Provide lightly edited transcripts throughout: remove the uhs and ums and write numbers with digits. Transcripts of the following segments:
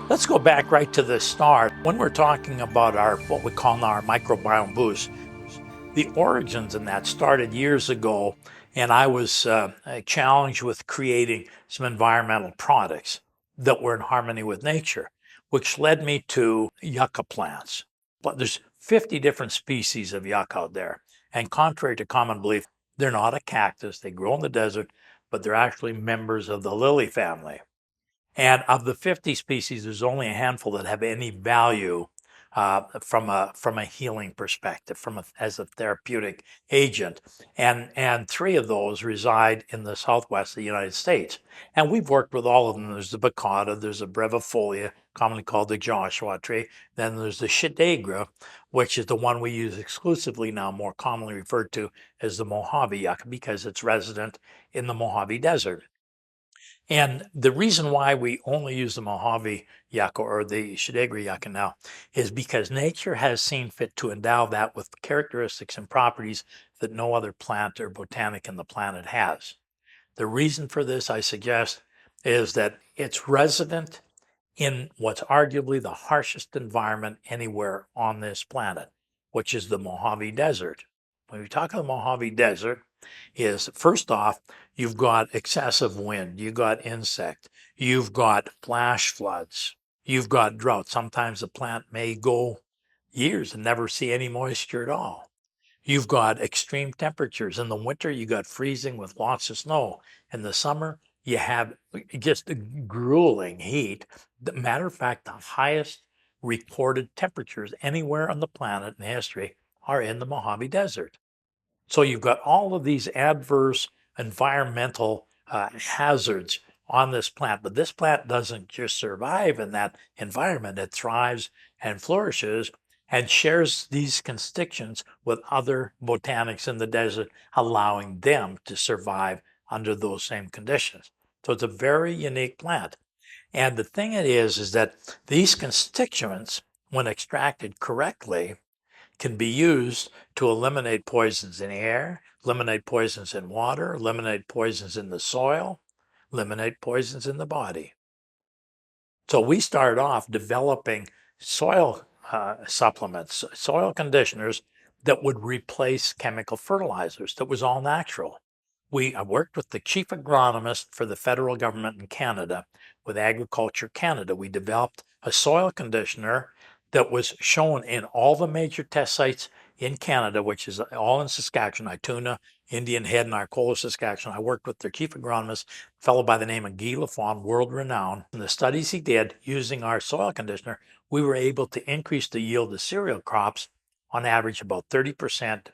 Let's go back right to the start. When we're talking about our what we call now our microbiome boost, the origins in that started years ago, and I was challenged with creating some environmental products that were in harmony with nature, which led me to yucca plants. But there's 50 different species of yucca out there, and contrary to common belief, they're not a cactus. They grow in the desert, but they're actually members of the lily family. And of the 50 species, there's only a handful that have any value from a healing perspective, as a therapeutic agent. And three of those reside in the southwest of the United States. And we've worked with all of them. There's the baccata, there's the brevifolia, commonly called the Joshua tree. Then there's the schidigera, which is the one we use exclusively now, more commonly referred to as the Mojave yucca, because it's resident in the Mojave Desert. And the reason why we only use the Mojave yucca or the schidigera yucca now is because nature has seen fit to endow that with characteristics and properties that no other plant or botanic in the planet has. The reason for this, I suggest, is that it's resident in what's arguably the harshest environment anywhere on this planet, which is the Mojave Desert. When we talk about the Mojave Desert, is first off, you've got excessive wind, you've got insect, you've got flash floods, you've got drought. Sometimes the plant may go years and never see any moisture at all. You've got extreme temperatures. In the winter, you got freezing with lots of snow. In the summer, you have just a grueling heat. Matter of fact, the highest recorded temperatures anywhere on the planet in history are in the Mojave Desert. So you've got all of these adverse environmental hazards on this plant, but this plant doesn't just survive in that environment. It thrives and flourishes and shares these constituents with other botanics in the desert, allowing them to survive under those same conditions. So it's a very unique plant. And the thing it is that these constituents, when extracted correctly, can be used to eliminate poisons in air, eliminate poisons in water, eliminate poisons in the soil, eliminate poisons in the body. So we started off developing soil supplements, soil conditioners that would replace chemical fertilizers. That was all natural. I worked with the chief agronomist for the federal government in Canada, with Agriculture Canada. We developed a soil conditioner that was shown in all the major test sites in Canada, which is all in Saskatchewan, Ituna, Indian Head, and Arcola, Saskatchewan. I worked with their chief agronomist, a fellow by the name of Guy Lafond, world renowned. In the studies he did using our soil conditioner, we were able to increase the yield of cereal crops on average about 30%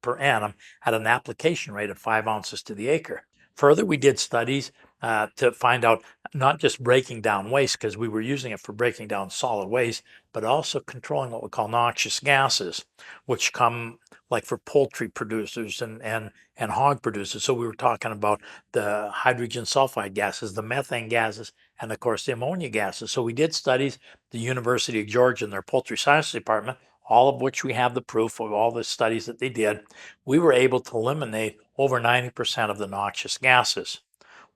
per annum at an application rate of 5 ounces to the acre. Further, we did studies to find out not just breaking down waste, because we were using it for breaking down solid waste, but also controlling what we call noxious gases, which come like for poultry producers and hog producers. So we were talking about the hydrogen sulfide gases, the methane gases, and of course the ammonia gases. So we did studies, the University of Georgia and their poultry science department, all of which we have the proof of all the studies that they did. We were able to eliminate over 90% of the noxious gases.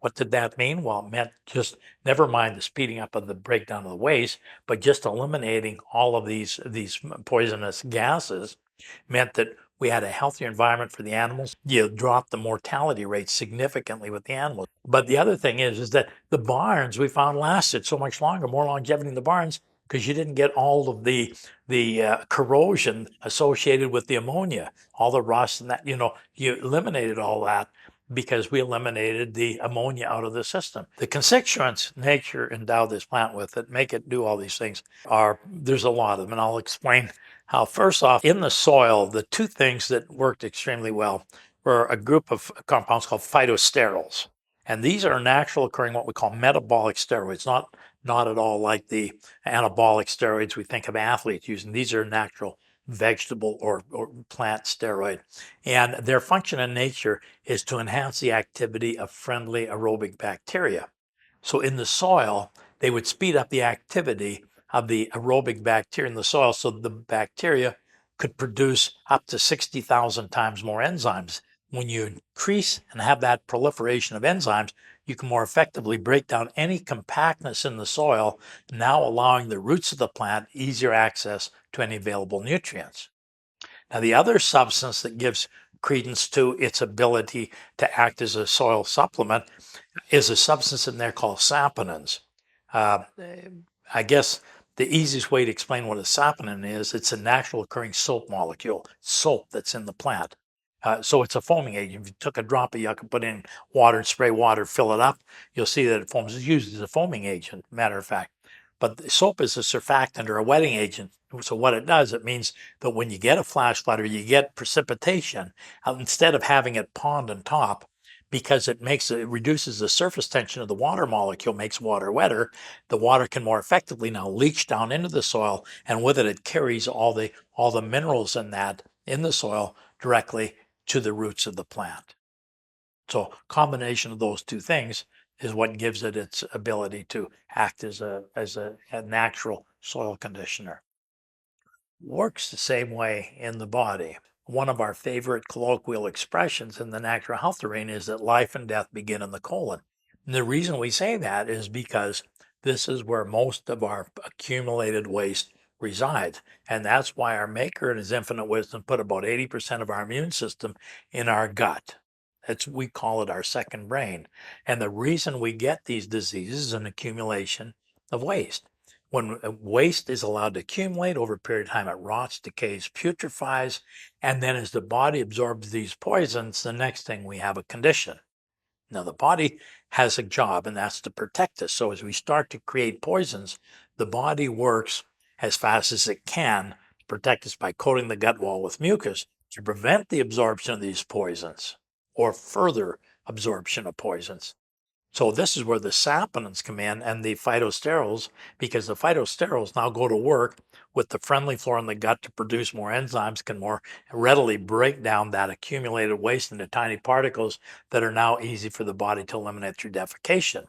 What did that mean? Well, it meant just never mind the speeding up of the breakdown of the waste, but just eliminating all of these poisonous gases meant that we had a healthier environment for the animals. You drop the mortality rate significantly with the animals. But the other thing is that the barns we found lasted so much longer, more longevity in the barns, because you didn't get all of the corrosion associated with the ammonia, all the rust and that. You eliminated all that because we eliminated the ammonia out of the system. The constituents nature endowed this plant with that make it do all these things there's a lot of them, and I'll explain how. First off, in the soil, the two things that worked extremely well were a group of compounds called phyto-sterols. And these are natural occurring, what we call metabolic steroids, not at all like the anabolic steroids we think of athletes using. These are natural vegetable or plant steroid. And their function in nature is to enhance the activity of friendly aerobic bacteria. So in the soil, they would speed up the activity of the aerobic bacteria in the soil so the bacteria could produce up to 60,000 times more enzymes When you increase and have that proliferation of enzymes, you can more effectively break down any compactness in the soil, now allowing the roots of the plant easier access to any available nutrients. Now, the other substance that gives credence to its ability to act as a soil supplement is a substance in there called saponins. Uh, I guess the easiest way to explain what a saponin is, it's a natural occurring soap molecule, soap that's in the plant. So it's a foaming agent. If you took a drop of yucca, put in water, spray water, fill it up, you'll see that it foams. It's used as a foaming agent, matter of fact. But soap is a surfactant or a wetting agent. So what it does, it means that when you get a flash flood or you get precipitation, instead of having it pond on top, because it reduces the surface tension of the water molecule, makes water wetter, the water can more effectively now leach down into the soil, and with it, it carries all the minerals in the soil directly to the roots of the plant. So combination of those two things is what gives it its ability to act as a natural soil conditioner. Works the same way in the body. One of our favorite colloquial expressions in the natural health arena is that life and death begin in the colon. And the reason we say that is because this is where most of our accumulated waste resides. And that's why our Maker in his infinite wisdom put about 80% of our immune system in our gut. We call it our second brain. And the reason we get these diseases is an accumulation of waste. When waste is allowed to accumulate over a period of time, it rots, decays, putrefies, and then as the body absorbs these poisons, the next thing we have a condition. Now, the body has a job, and that's to protect us. So as we start to create poisons, the body works as fast as it can to protect us by coating the gut wall with mucus to prevent the absorption of these poisons or further absorption of poisons. So this is where the saponins come in and the phytosterols, because the phytosterols now go to work with the friendly flora in the gut to produce more enzymes, can more readily break down that accumulated waste into tiny particles that are now easy for the body to eliminate through defecation.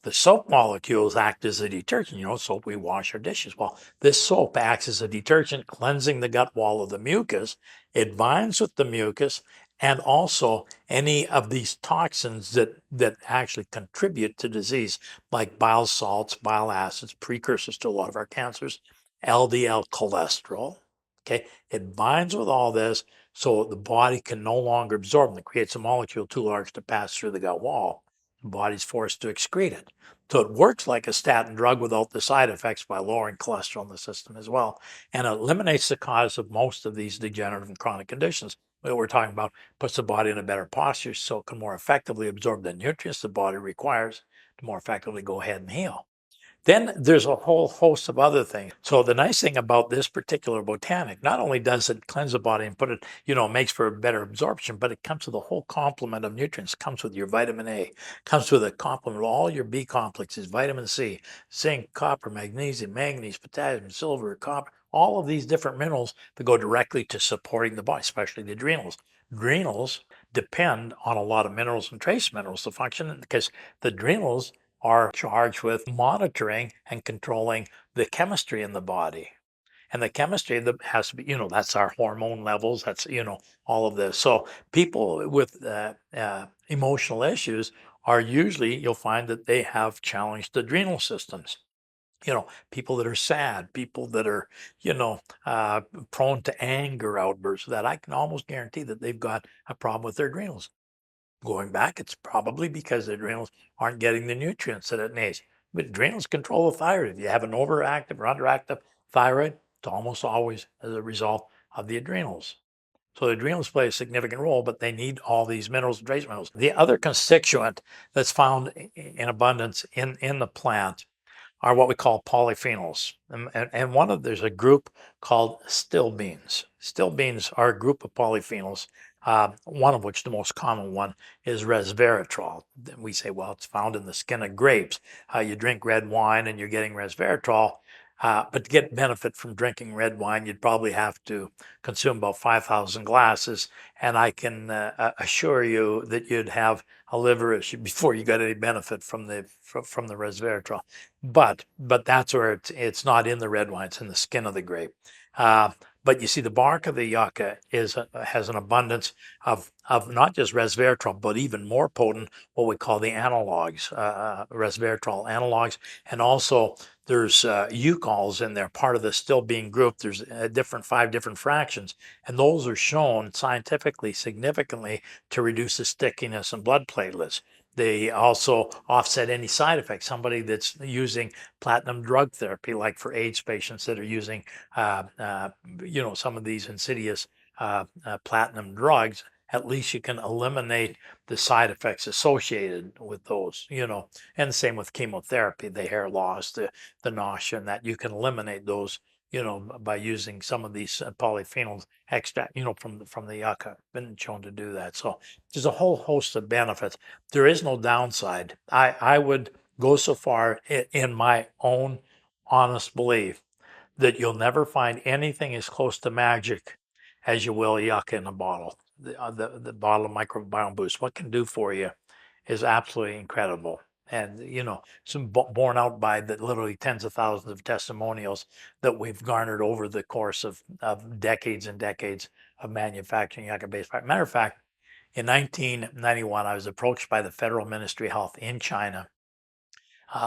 The soap molecules act as a detergent. Soap, we wash our dishes. Well, this soap acts as a detergent, cleansing the gut wall of the mucus. It binds with the mucus and also any of these toxins that actually contribute to disease, like bile salts, bile acids, precursors to a lot of our cancers, LDL cholesterol. Okay, it binds with all this so the body can no longer absorb them. It creates a molecule too large to pass through the gut wall. The body's forced to excrete it. So it works like a statin drug without the side effects by lowering cholesterol in the system as well, and it eliminates the cause of most of these degenerative and chronic conditions that we're talking about, puts the body in a better posture so it can more effectively absorb the nutrients the body requires to more effectively go ahead and heal. Then there's a whole host of other things. So the nice thing about this particular botanic, not only does it cleanse the body and put it, makes for a better absorption, but it comes with a whole complement of nutrients. It comes with your vitamin A, comes with a complement of all your B complexes, vitamin C, zinc, copper, magnesium, manganese, potassium, silver, copper, all of these different minerals that go directly to supporting the body, especially the adrenals. Adrenals depend on a lot of minerals and trace minerals to function because the adrenals are charged with monitoring and controlling the chemistry in the body. And the chemistry that has to be, that's our hormone levels, that's, all of this. So people with emotional issues are usually, you'll find that they have challenged adrenal systems. People that are sad, people that are, prone to anger outbursts, that I can almost guarantee that they've got a problem with their adrenals. Going back, it's probably because the adrenals aren't getting the nutrients that it needs. But adrenals control the thyroid. If you have an overactive or underactive thyroid, it's almost always as a result of the adrenals. So the adrenals play a significant role, but they need all these minerals and trace minerals. The other constituent that's found in abundance in the plant are what we call polyphenols. And there's a group called still beans. Still beans are a group of polyphenols, one of which, the most common one, is resveratrol. We say, well, it's found in the skin of grapes. You drink red wine and you're getting resveratrol. But to get benefit from drinking red wine, you'd probably have to consume about 5,000 glasses. And I can assure you that you'd have a liver issue before you got any benefit from the resveratrol. But that's where it's not in the red wine; it's in the skin of the grape. But you see, the bark of the yucca has an abundance of not just resveratrol, but even more potent, what we call the analogs, resveratrol analogs. And also there's eucols in there, part of the still being group. There's five different fractions. And those are shown scientifically significantly to reduce the stickiness in blood platelets. They also offset any side effects. Somebody that's using platinum drug therapy, like for AIDS patients that are using uh, uh, some of these insidious platinum drugs, at least you can eliminate the side effects associated with those, and the same with chemotherapy, the hair loss, the nausea, and that you can eliminate those, by using some of these polyphenols extract, from the yucca. Been shown to do that. So there's a whole host of benefits. There is no downside. I would go so far in my own honest belief that you'll never find anything as close to magic as you will yucca in a bottle. The bottle of Microbiome Boost, what it can do for you is absolutely incredible. And, some borne out by the literally tens of thousands of testimonials that we've garnered over the course of decades and decades of manufacturing yucca-based products. Matter of fact, in 1991, I was approached by the Federal Ministry of Health in China.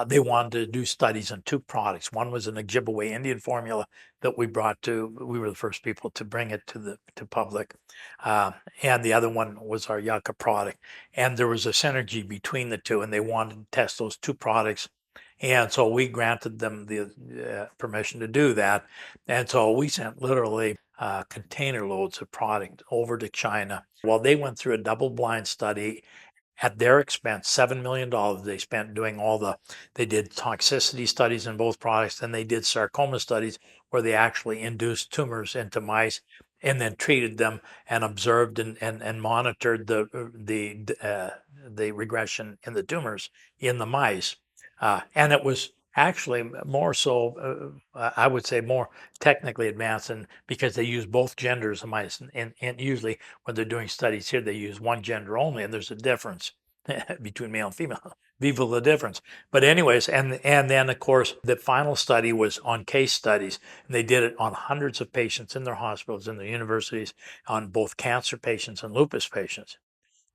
They wanted to do studies on two products. One was an Ojibwe Indian formula that we were the first people to bring it to public. And the other one was our yucca product. And there was a synergy between the two, and they wanted to test those two products. And so we granted them the permission to do that. And so we sent literally container loads of product over to China. Well, they went through a double-blind study at their expense. $7 million they spent doing they did toxicity studies in both products, and they did sarcoma studies where they actually induced tumors into mice and then treated them and observed and monitored the regression in the tumors in the mice. And it was actually more so, I would say, more technically advanced, and because they use both genders of mice, and usually when they're doing studies here, they use one gender only, and there's a difference between male and female. Viva the difference. But anyways, and then of course the final study was on case studies, and they did it on hundreds of patients in their hospitals, in their universities, on both cancer patients and lupus patients.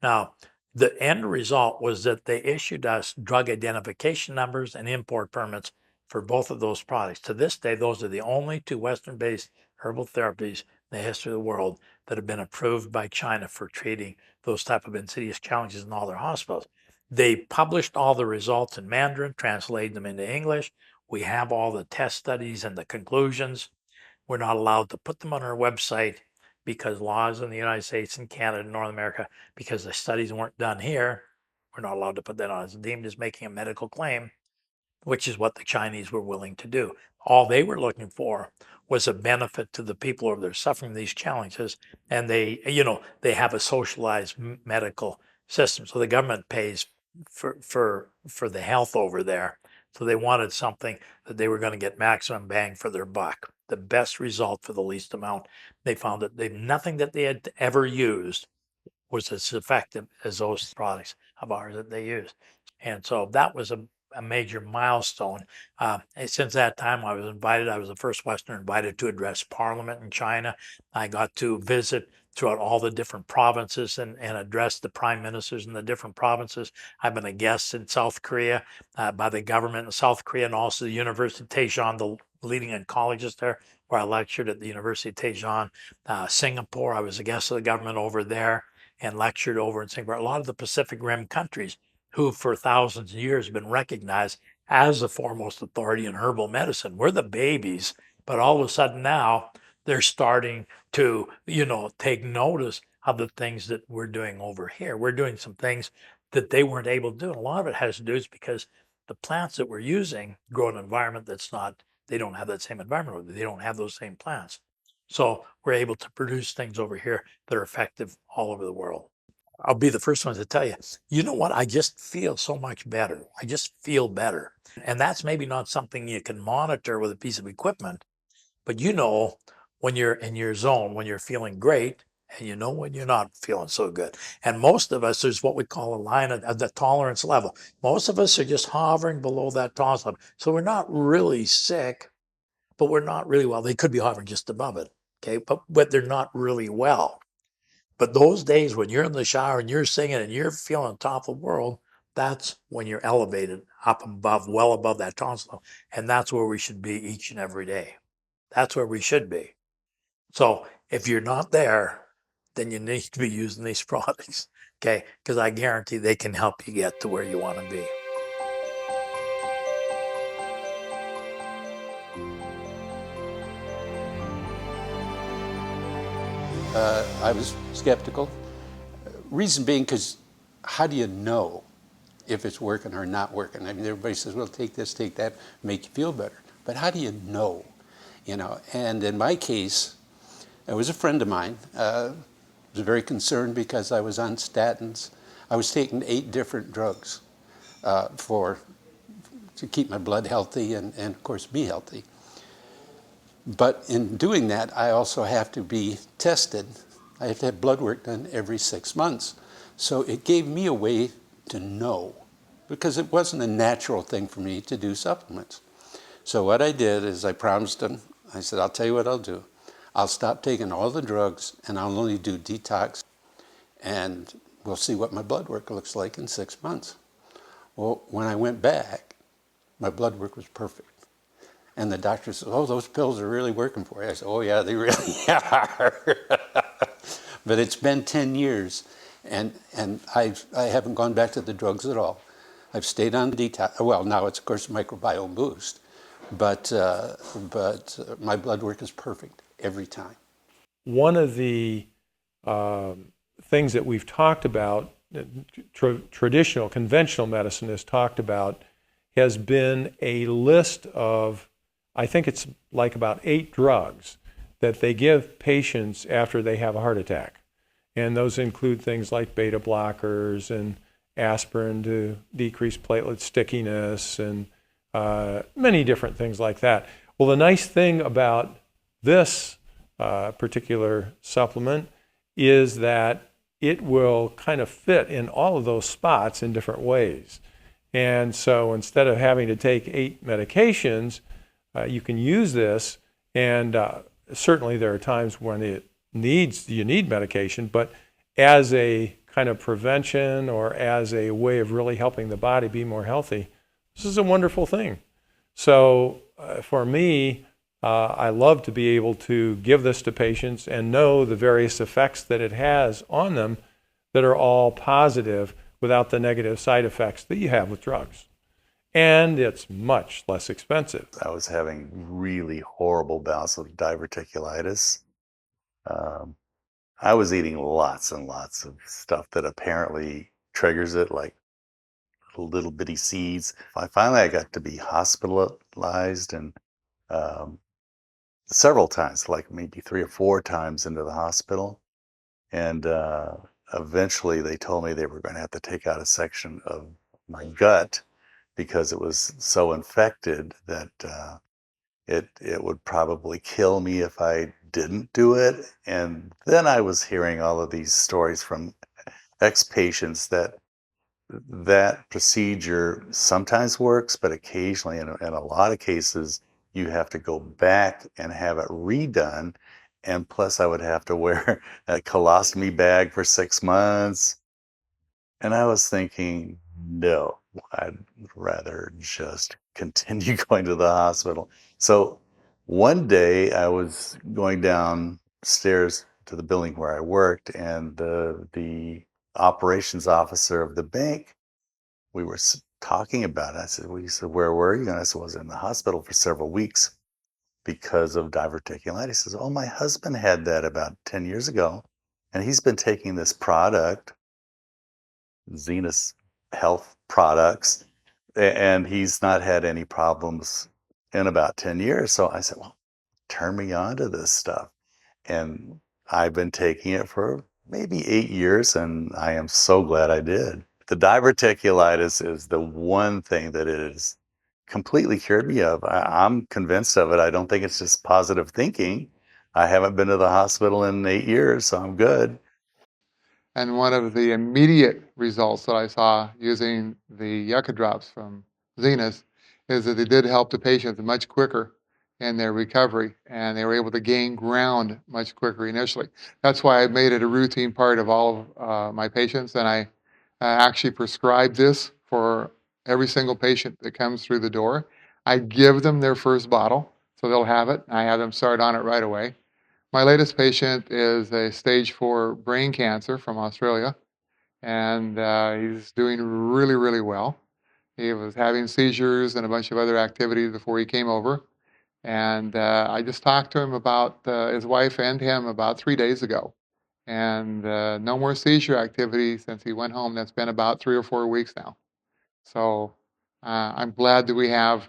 Now, the end result was that they issued us drug identification numbers and import permits for both of those products. To this day, those are the only two Western-based herbal therapies in the history of the world that have been approved by China for treating those type of insidious challenges in all their hospitals. They published all the results in Mandarin, translated them into English. We have all the test studies and the conclusions. We're not allowed to put them on our website because laws in the United States and Canada and North America, because the studies weren't done here, we're not allowed to put that on. It's deemed as making a medical claim, which is what the Chinese were willing to do. All they were looking for was a benefit to the people who are suffering these challenges, and they have a socialized medical system. So the government pays for the health over there. So they wanted something that they were going to get maximum bang for their buck, the best result for the least amount. They found that nothing that they had ever used was as effective as those products of ours that they used. And so that was a major milestone. And since that time, I was the first Westerner invited to address Parliament in China. I got to visit throughout all the different provinces and address the prime ministers in the different provinces. I've been a guest in South Korea by the government in South Korea, and also the University of Daejeon, the leading oncologist there, where I lectured at the University of Daejeon. Singapore, I was a guest of the government over there and lectured over in Singapore. A lot of the Pacific Rim countries who for thousands of years have been recognized as the foremost authority in herbal medicine. We're the babies, but all of a sudden now they're starting to, take notice of the things that we're doing over here. We're doing some things that they weren't able to do. And a lot of it has to do is because the plants that we're using grow in an environment they don't have that same environment. They don't have those same plants. So we're able to produce things over here that are effective all over the world. I'll be the first one to tell you, you know what? I just feel so much better. I just feel better. And that's maybe not something you can monitor with a piece of equipment, but when you're in your zone, when you're feeling great, and when you're not feeling so good. And most of us, there's what we call a line of the tolerance level. Most of us are just hovering below that tolerance level. So we're not really sick, but we're not really well. They could be hovering just above it. okay, but they're not really well. But those days when you're in the shower and you're singing and you're feeling top of the world, that's when you're elevated up above, well above that tonsil. And that's where we should be each and every day. That's where we should be. So if you're not there, then you need to be using these products, okay? Because I guarantee they can help you get to where you want to be. I was skeptical. Reason being, because how do you know if it's working or not working? I mean, everybody says, well, take this, take that, make you feel better. But how do you know? You know, and in my case, it was a friend of mine. Was very concerned because I was on statins. I was taking 8 different drugs to keep my blood healthy and of course, be healthy. But in doing that, I also have to be tested. I have to have blood work done every 6 months. So it gave me a way to know, because it wasn't a natural thing for me to do supplements. So what I did is I promised him, I said, I'll tell you what I'll do. I'll stop taking all the drugs and I'll only do detox, and we'll see what my blood work looks like in 6 months. Well, when I went back, my blood work was perfect. And the doctor said, oh, those pills are really working for you. I said, oh yeah, they really are. But it's been 10 years, and I haven't gone back to the drugs at all. I've stayed on detox. Well, now it's, of course, Microbiome Boost. But my blood work is perfect every time. One of the things that we've talked about, traditional, conventional medicine has talked about, has been a list of, I think it's like about 8 drugs that they give patients after they have a heart attack. And those include things like beta blockers and aspirin to decrease platelet stickiness and many different things like that. Well, the nice thing about this particular supplement is that it will kind of fit in all of those spots in different ways. And so instead of having to take 8 medications, you can use this, and certainly there are times when you need medication, but as a kind of prevention or as a way of really helping the body be more healthy, this is a wonderful thing. So for me, I love to be able to give this to patients and know the various effects that it has on them that are all positive without the negative side effects that you have with drugs. And it's much less expensive. I was having really horrible bouts of diverticulitis. I was eating lots and lots of stuff that apparently triggers it, like little bitty seeds. I got to be hospitalized, and several times, like maybe 3 or 4 times into the hospital. And eventually they told me they were going to have to take out a section of my gut because it was so infected that it would probably kill me if I didn't do it. And then I was hearing all of these stories from ex-patients that procedure sometimes works, but occasionally, in a lot of cases, you have to go back and have it redone. And plus, I would have to wear a colostomy bag for 6 months. And I was thinking, no, I'd rather just continue going to the hospital. So one day I was going downstairs to the building where I worked, and the operations officer of the bank, we were talking about it. I said, well, he said, where were you? And I said, I was in the hospital for several weeks because of diverticulitis. He says, oh, my husband had that about 10 years ago, and he's been taking this product, Zenus Health products, and he's not had any problems in about 10 years. So I said, well, turn me on to this stuff. And I've been taking it for maybe 8 years, and I am so glad I did. The diverticulitis is the one thing that it has completely cured me of. I'm convinced of it. I don't think it's just positive thinking. I haven't been to the hospital in 8 years, so I'm good. And one of the immediate results that I saw using the yucca drops from Zenus is that they did help the patients much quicker in their recovery, and they were able to gain ground much quicker initially. That's why I made it a routine part of all of my patients, and I actually prescribe this for every single patient that comes through the door. I give them their first bottle, so they'll have it. I have them start on it right away. My latest patient is a stage 4 brain cancer from Australia, and he's doing really, really well. He was having seizures and a bunch of other activities before he came over. And I just talked to him about his wife and him about 3 days ago. And no more seizure activity since he went home. That's been about 3 or 4 weeks now. So I'm glad that we have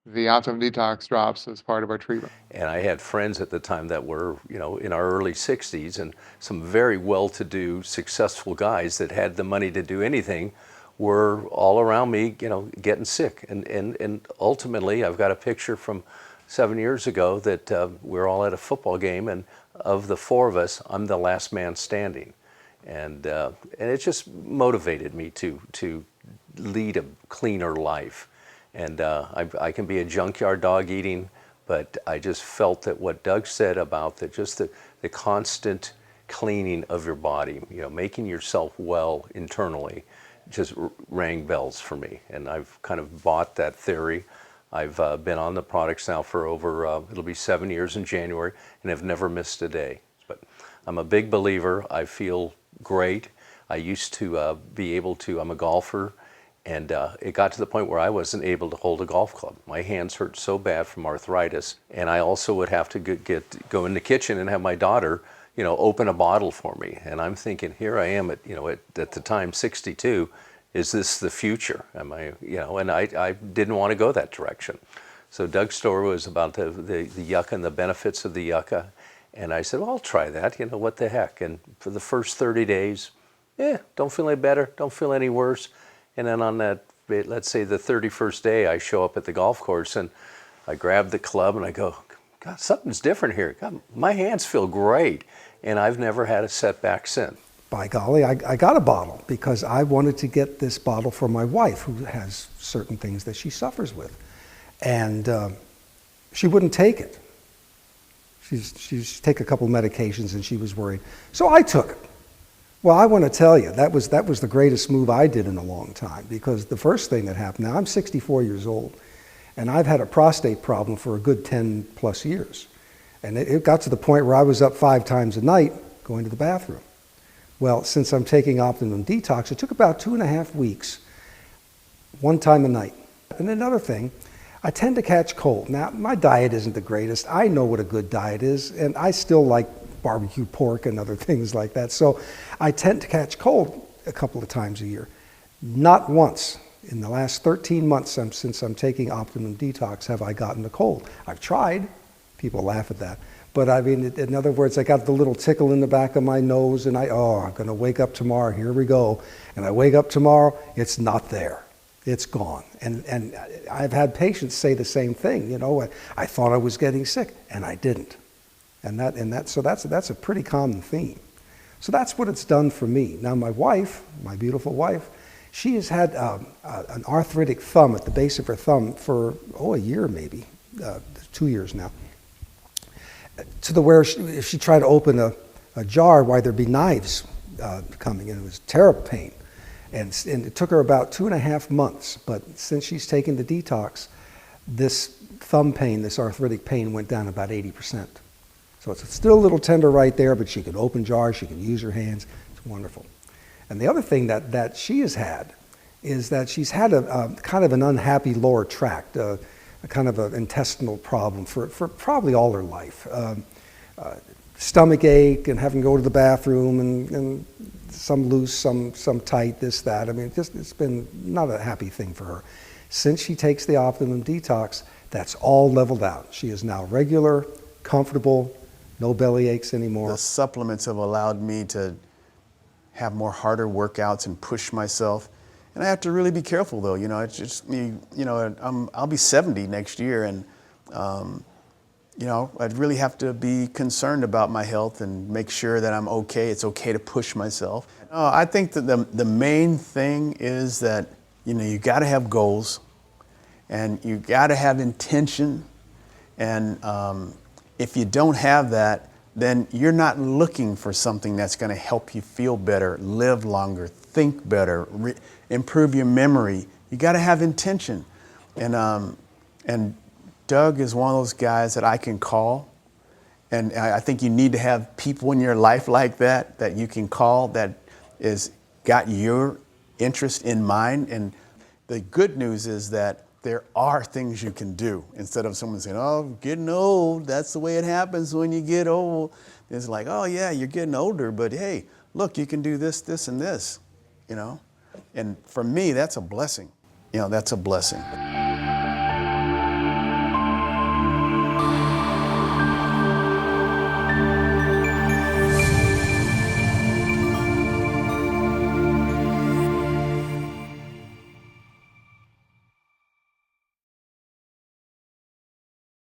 the Optimum D-Tox drops as part of our treatment. And I had friends at the time that were, in our early 60s, and some very well-to-do, successful guys that had the money to do anything were all around me, getting sick. And ultimately, I've got a picture from 7 years ago that we're all at a football game, and of the 4 of us, I'm the last man standing. And it just motivated me to lead a cleaner life. And I can be a junkyard dog eating, but I just felt that what Doug said about the constant cleaning of your body, making yourself well internally, just rang bells for me. And I've kind of bought that theory. I've been on the products now for over, it'll be 7 years in January, and have never missed a day. But I'm a big believer. I feel great. I used to be able to, I'm a golfer, and it got to the point where I wasn't able to hold a golf club. My hands hurt so bad from arthritis, and I also would have to go in the kitchen and have my daughter, open a bottle for me. And I'm thinking, here I am at the time 62. Is this the future? Am I, And I didn't want to go that direction. So Doug's story was about the yucca and the benefits of the yucca, and I said, well, I'll try that. What the heck? And for the first 30 days, don't feel any better, don't feel any worse. And then on that, let's say the 31st day, I show up at the golf course and I grab the club and I go, God, something's different here. God, my hands feel great. And I've never had a setback since. By golly, I got a bottle because I wanted to get this bottle for my wife, who has certain things that she suffers with. And she wouldn't take it. She's take a couple of medications and she was worried. So I took it. Well, I want to tell you, that was the greatest move I did in a long time, because the first thing that happened, now I'm 64 years old, and I've had a prostate problem for a good 10 plus years. And it got to the point where I was up 5 times a night going to the bathroom. Well, since I'm taking Optimum D-Tox, it took about 2.5 weeks, 1 time a night. And another thing, I tend to catch cold. Now, my diet isn't the greatest. I know what a good diet is, and I still like barbecue pork and other things like that. So I tend to catch cold a couple of times a year. Not once in the last 13 months since I'm taking Optimum D-Tox have I gotten a cold. I've tried. People laugh at that. But I mean, in other words, I got the little tickle in the back of my nose and I'm going to wake up tomorrow, here we go. And I wake up tomorrow, it's not there. It's gone. And I've had patients say the same thing, I thought I was getting sick and I didn't. So that's a pretty common theme. So that's what it's done for me. Now my wife, my beautiful wife, she has had an arthritic thumb at the base of her thumb for, a year maybe, 2 years now. To the where if she tried to open a jar, why there'd be knives coming in. It was terrible pain. And it took her about 2.5 months. But since she's taken the detox, this thumb pain, this arthritic pain went down about 80%. So it's still a little tender right there, but she can open jars, she can use her hands. It's wonderful. And the other thing that she has had is that she's had a kind of an unhappy lower tract, a kind of an intestinal problem for probably all her life. Stomach ache and having to go to the bathroom and some loose, some tight, this, that. I mean, it's been not a happy thing for her. Since she takes the Optimum D-Tox, that's all leveled out. She is now regular, comfortable, no belly aches anymore. The supplements have allowed me to have more harder workouts and push myself. And I have to really be careful though, it's just me, I'll be 70 next year and, I'd really have to be concerned about my health and make sure that I'm okay. It's okay to push myself. I think that the main thing is that, you got to have goals and you got to have intention And if you don't have that, then you're not looking for something that's going to help you feel better, live longer, think better, improve your memory. You got to have intention. And Doug is one of those guys that I can call. And I think you need to have people in your life like that, that you can call, that is got your interest in mind. And the good news is that there are things you can do. Instead of someone saying, oh, getting old, that's the way it happens when you get old. It's like, oh yeah, you're getting older, but hey, look, you can do this, this, and this, you know? And for me, that's a blessing. You know, that's a blessing.